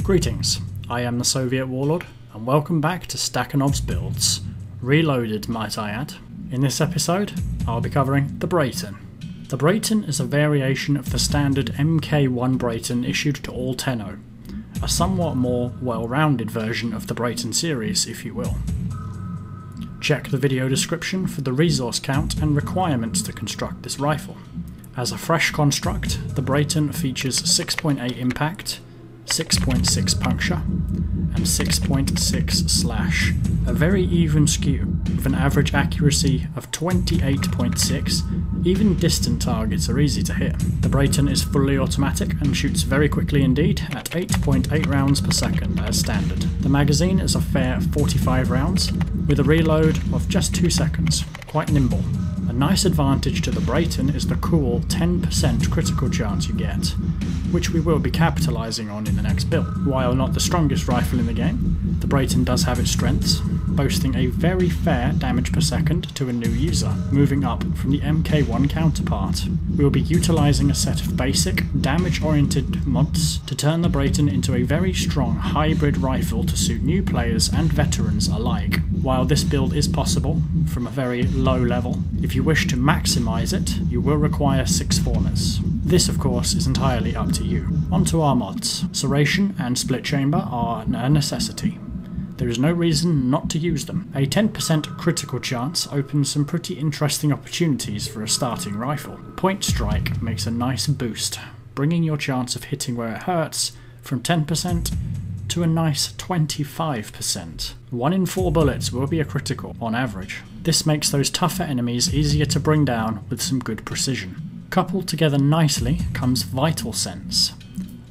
Greetings, I am the Soviet Warlord, and welcome back to Stakhanovs builds. Reloaded, might I add. In this episode, I'll be covering the Braton. The Braton is a variation of the standard MK1 Braton issued to all Tenno, a somewhat more well-rounded version of the Braton series, if you will. Check the video description for the resource count and requirements to construct this rifle. As a fresh construct, the Braton features 6.8 impact, 6.6 puncture, and 6.6 slash, a very even skew, with an average accuracy of 28.6, even distant targets are easy to hit. The Braton is fully automatic and shoots very quickly indeed, at 8.8 rounds per second as standard. The magazine is a fair 45 rounds, with a reload of just 2 seconds, quite nimble. A nice advantage to the Braton is the cool 10% critical chance you get, which we will be capitalising on in the next build. While not the strongest rifle in the game, the Braton does have its strengths, boasting a very fair damage per second to a new user, moving up from the MK1 counterpart. We will be utilising a set of basic, damage-oriented mods to turn the Braton into a very strong hybrid rifle to suit new players and veterans alike. While this build is possible from a very low level, if you wish to maximise it, you will require 6 fawners. This, of course, is entirely up to you. Onto our mods. Serration and split chamber are a necessity. There is no reason not to use them. A 10% critical chance opens some pretty interesting opportunities for a starting rifle. Point strike makes a nice boost, bringing your chance of hitting where it hurts from 10% to a nice 25%. 1 in 4 bullets will be a critical, on average. This makes those tougher enemies easier to bring down with some good precision. Coupled together nicely comes Vital Sense.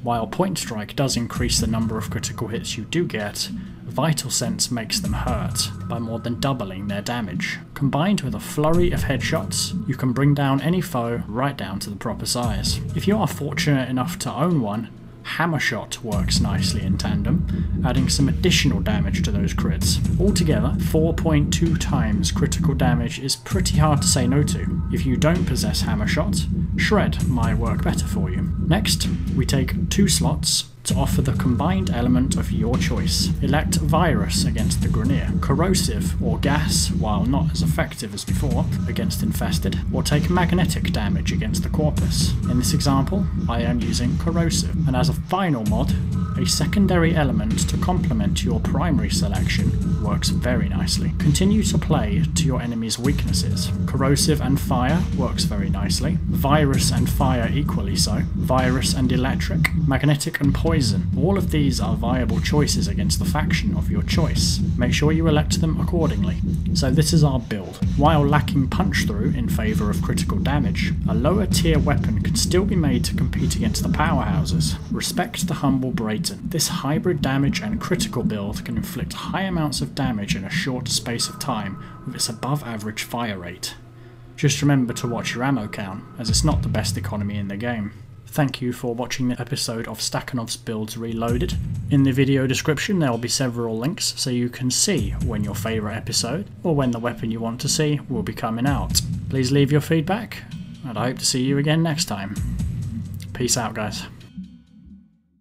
While Point Strike does increase the number of critical hits you do get, Vital Sense makes them hurt by more than doubling their damage. Combined with a flurry of headshots, you can bring down any foe right down to the proper size. If you are fortunate enough to own one, Hammershot works nicely in tandem, adding some additional damage to those crits. Altogether, 4.2 times critical damage is pretty hard to say no to. If you don't possess Hammershot, Shred might work better for you. Next, we take 2 slots to offer the combined element of your choice. Elect Virus against the Grenier, Corrosive or Gas, while not as effective as before, against Infested, or take magnetic damage against the Corpus. In this example, I am using Corrosive, and as a final mod, a secondary element to complement your primary selection works very nicely. Continue to play to your enemy's weaknesses. Corrosive and Fire works very nicely. Virus and Fire equally so. Virus and Electric. Magnetic and Poison. All of these are viable choices against the faction of your choice. Make sure you elect them accordingly. So this is our build. While lacking punch through in favour of critical damage, a lower tier weapon can still be made to compete against the powerhouses. Respect the humble Braton. This hybrid damage and critical build can inflict high amounts of damage in a short space of time with its above average fire rate. Just remember to watch your ammo count, as it's not the best economy in the game. Thank you for watching the episode of Stakhanovs Builds Reloaded. In the video description there will be several links so you can see when your favourite episode, or when the weapon you want to see, will be coming out. Please leave your feedback, and I hope to see you again next time. Peace out, guys.